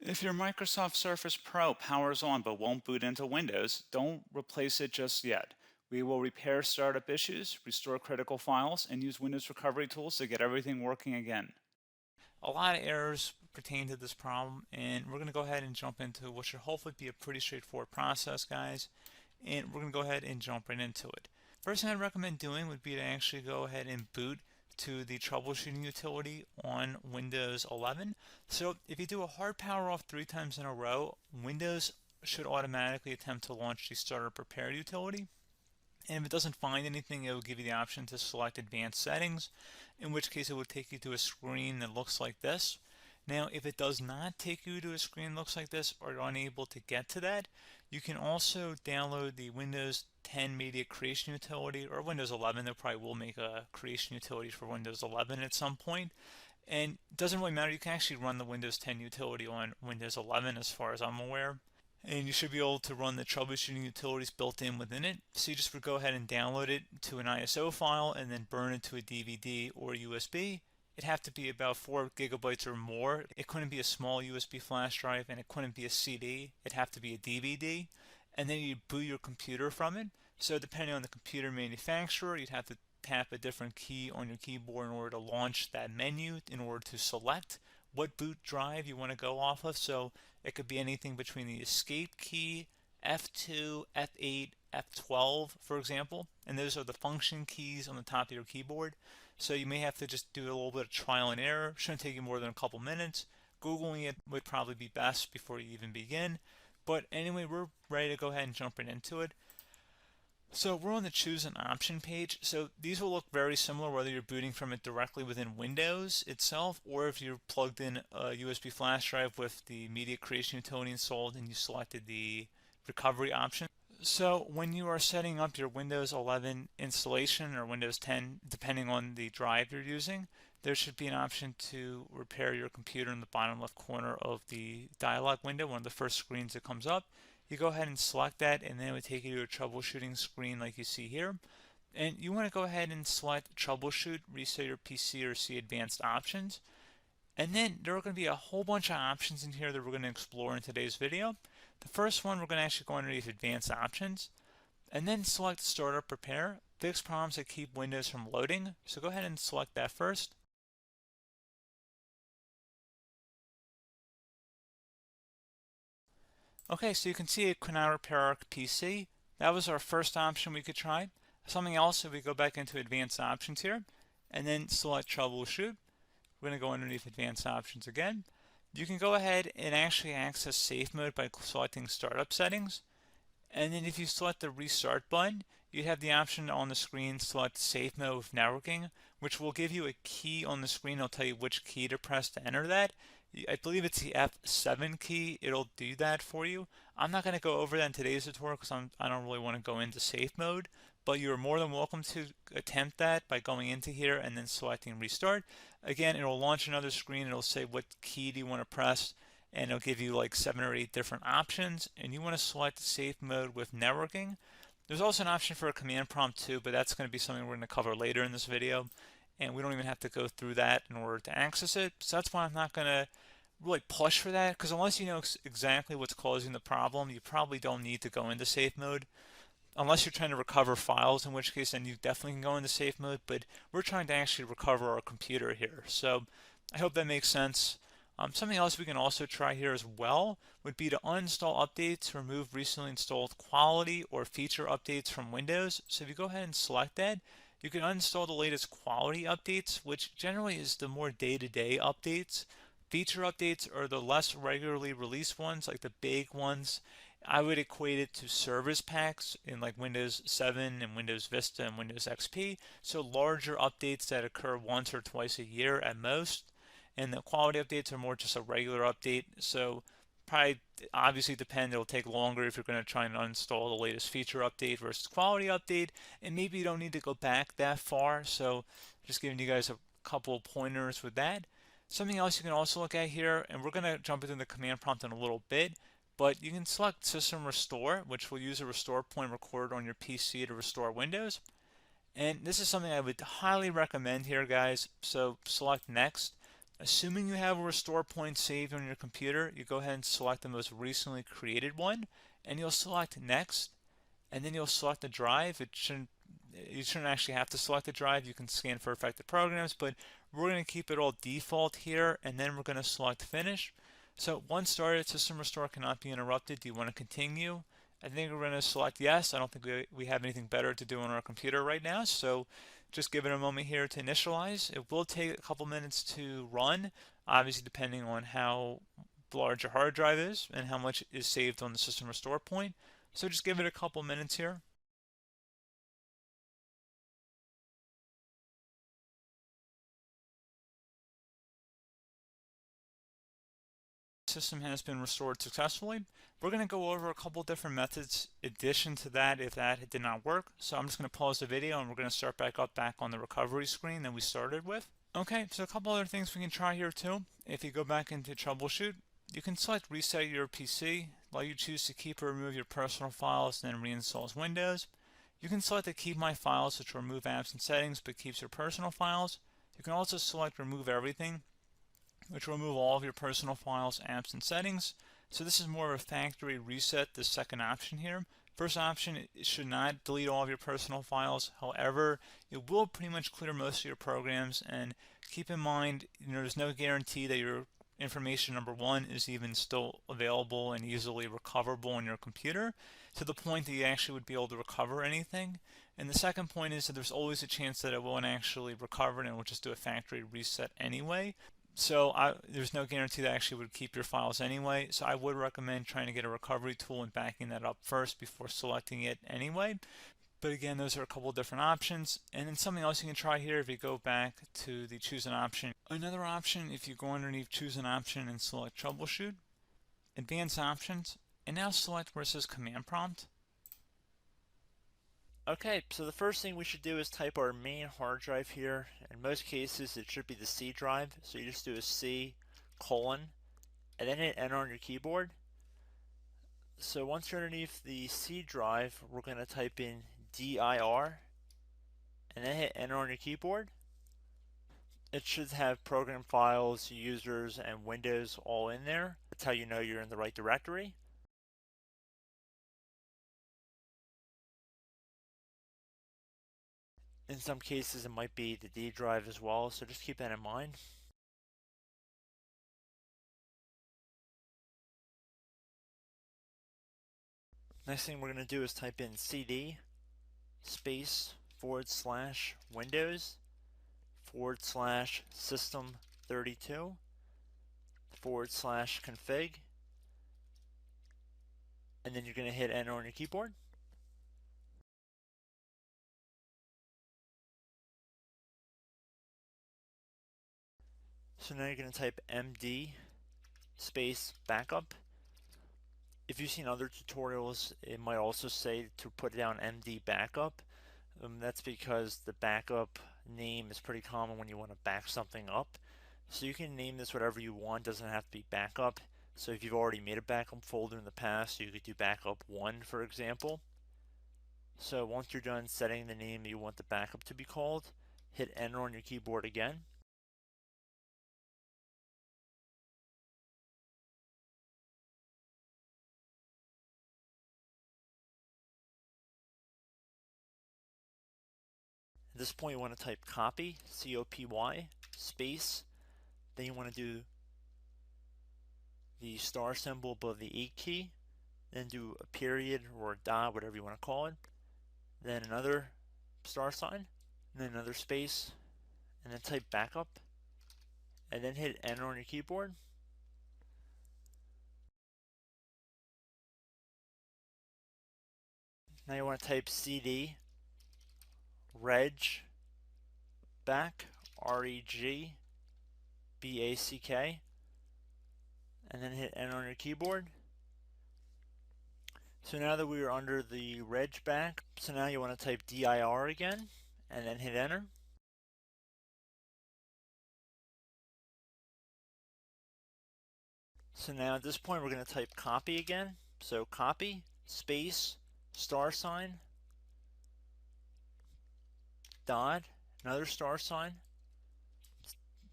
If your Microsoft Surface Pro powers on but won't boot into Windows, don't replace it just yet. We will repair startup issues, restore critical files, and use Windows recovery tools to get everything working again. A lot of errors pertain to this problem, and we're going to go ahead and jump into what should hopefully be a pretty straightforward process, guys. And we're going to go ahead and jump right into it. First thing I'd recommend doing would be to actually go ahead and boot to the troubleshooting utility on Windows 11. So if you do a hard power off 3 times in a row, Windows should automatically attempt to launch the startup repair utility. And if it doesn't find anything, it will give you the option to select advanced settings, in which case it will take you to a screen that looks like this. Now, if it does not take you to a screen that looks like this, or you're unable to get to that, you can also download the Windows 10 Media Creation Utility, or Windows 11. They probably will make a creation utility for Windows 11 at some point. And it doesn't really matter, you can actually run the Windows 10 utility on Windows 11 as far as I'm aware, and you should be able to run the troubleshooting utilities built in within it. So you just would go ahead and download it to an ISO file and then burn it to a DVD or USB. It'd have to be about 4 gigabytes or more. It couldn't be a small USB flash drive, and it couldn't be a CD. It'd have to be a DVD. And then you boot your computer from it. So depending on the computer manufacturer, you'd have to tap a different key on your keyboard in order to launch that menu, in order to select what boot drive you want to go off of. So it could be anything between the escape key, F2, F8, F12, for example, and those are the function keys on the top of your keyboard. So you may have to just do a little bit of trial and error. Shouldn't take you more than a couple minutes. Googling it would probably be best before you even begin. But anyway, we're ready to go ahead and jump right into it. So we're on the choose an option page. So these will look very similar whether you're booting from it directly within Windows itself, or if you're plugged in a USB flash drive with the media creation utility installed and you selected the recovery option. So when you are setting up your Windows 11 installation or Windows 10, depending on the drive you're using, there should be an option to repair your computer in the bottom left corner of the dialog window, one of the first screens that comes up. You go ahead and select that, and then it would take you to a troubleshooting screen like you see here. And you want to go ahead and select troubleshoot, reset your PC, or see advanced options. And then there are going to be a whole bunch of options in here that we're going to explore in today's video. The first one, we're going to actually go underneath advanced options and then select startup repair, fix problems that keep Windows from loading. So go ahead and select that first. Okay, so you can see it could now repair our PC. That was our first option we could try. Something else, if we go back into advanced options here and then select troubleshoot, we're going to go underneath advanced options again. You can go ahead and actually access safe mode by selecting startup settings. And then if you select the restart button, you have the option on the screen select safe mode with networking, which will give you a key on the screen. It'll tell you which key to press to enter that. I believe it's the F7 key. It'll do that for you. I'm not going to go over that in today's tutorial because I don't really want to go into safe mode, but you're more than welcome to attempt that by going into here and then selecting restart. Again, it'll launch another screen. It'll say what key do you want to press, and it'll give you like 7 or 8 different options, and you want to select safe mode with networking. There's also an option for a command prompt too, but that's going to be something we're going to cover later in this video, and we don't even have to go through that in order to access it. So that's why I'm not going to really push for that, because unless you know exactly what's causing the problem, you probably don't need to go into safe mode. Unless you're trying to recover files, in which case then you definitely can go into safe mode, but we're trying to actually recover our computer here. So I hope that makes sense. Something else we can also try here as well would be to uninstall updates, remove recently installed quality or feature updates from Windows. So if you go ahead and select that, you can uninstall the latest quality updates, which generally is the more day-to-day updates. Feature updates are the less regularly released ones, like the big ones. I would equate it to service packs in like Windows 7 and Windows Vista and Windows XP. So larger updates that occur once or twice a year at most. And the quality updates are more just a regular update. So probably obviously depend, it'll take longer if you're going to try and uninstall the latest feature update versus quality update. And maybe you don't need to go back that far. So just giving you guys a couple of pointers with that. Something else you can also look at here, and we're going to jump into the command prompt in a little bit, but you can select System Restore, which will use a restore point recorded on your PC to restore Windows. And this is something I would highly recommend here, guys. So select Next. Assuming you have a restore point saved on your computer, you go ahead and select the most recently created one, and you'll select next, and then you'll select the drive. You shouldn't actually have to select the drive. You can scan for affected programs, but we're going to keep it all default here, and then we're going to select finish. So once started, system restore cannot be interrupted. Do you want to continue? I think we're going to select yes. I don't think we have anything better to do on our computer right now, so just give it a moment here to initialize. It will take a couple minutes to run, obviously depending on how large your hard drive is and how much is saved on the system restore point. So just give it a couple minutes here. System has been restored successfully. We're going to go over a couple different methods in addition to that if that did not work. So I'm just going to pause the video and we're going to start back up back on the recovery screen that we started with. Okay, so a couple other things we can try here too. If you go back into Troubleshoot, you can select Reset Your PC, while you choose to keep or remove your personal files and then reinstalls Windows. You can select to keep my files, which will remove apps and settings but keeps your personal files. You can also select Remove Everything, which will remove all of your personal files, apps, and settings. So this is more of a factory reset, the second option here. First option, it should not delete all of your personal files. However, it will pretty much clear most of your programs. And keep in mind, there's no guarantee that your information, number one, is even still available and easily recoverable on your computer to the point that you actually would be able to recover anything. And the second point is that there's always a chance that it won't actually recover and it will just do a factory reset anyway. So there's no guarantee that actually would keep your files anyway. So I would recommend trying to get a recovery tool and backing that up first before selecting it anyway. But again, those are a couple different options. And then something else you can try here if you go back to the choose an option. Another option, if you go underneath choose an option and select troubleshoot, advanced options, and now select where it says command prompt. Okay, so the first thing we should do is type our main hard drive here. In most cases, it should be the C drive. So you just do a C colon and then hit enter on your keyboard. So once you're underneath the C drive, we're going to type in dir and then hit enter on your keyboard. It should have program files, users, and Windows all in there. That's how you know you're in the right directory. In some cases, it might be the D drive as well, so just keep that in mind. Next thing we're going to do is type in cd space / Windows / system 32 / config, and then you're going to hit enter on your keyboard. So now you're going to type md space backup. If you've seen other tutorials, it might also say to put down md backup. That's because the backup name is pretty common when you want to back something up. So you can name this whatever you want, doesn't have to be backup. So if you've already made a backup folder in the past, you could do backup 1, for example. So once you're done setting the name you want the backup to be called, hit enter on your keyboard again. At this point you want to type copy, C-O-P-Y, space, then you want to do the star symbol above the 8 key, then do a period or a dot, whatever you want to call it, then another star sign, and then another space, and then type backup, and then hit enter on your keyboard. Now you want to type cd reg back, R-E-G-B-A-C-K, and then hit enter on your keyboard. So now that we are under the reg back, so now you want to type dir again, and then hit enter. So now at this point we're going to type copy again. So copy, space, star sign, dot, another star sign,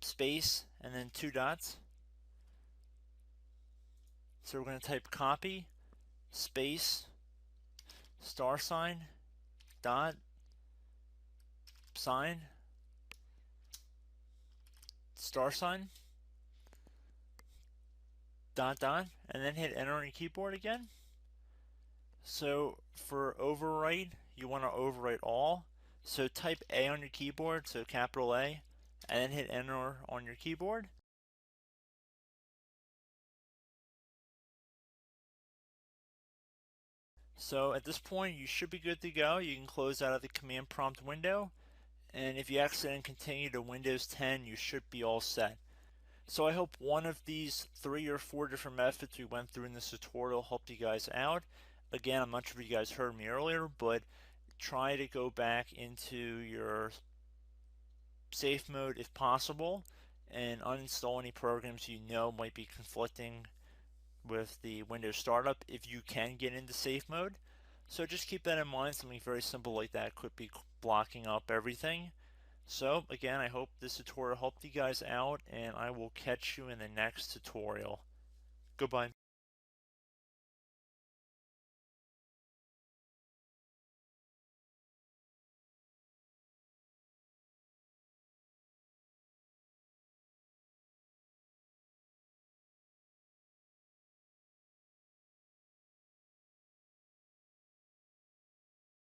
space, and then 2 dots. So we're going to type copy, space, star sign, dot, sign, star sign, dot, dot, and then hit enter on your keyboard again. So for overwrite, you want to overwrite all. So type A on your keyboard, so capital A, and then hit enter on your keyboard. So at this point, you should be good to go. You can close out of the command prompt window, and if you accidentally continue to Windows 10, you should be all set. So I hope one of these 3 or 4 different methods we went through in this tutorial helped you guys out. Again, I'm not sure if you guys heard me earlier, but try to go back into your safe mode if possible and uninstall any programs you know might be conflicting with the Windows startup if you can get into safe mode. So just keep that in mind. Something very simple like that could be blocking up everything. So again, I hope this tutorial helped you guys out, and I will catch you in the next tutorial. Goodbye.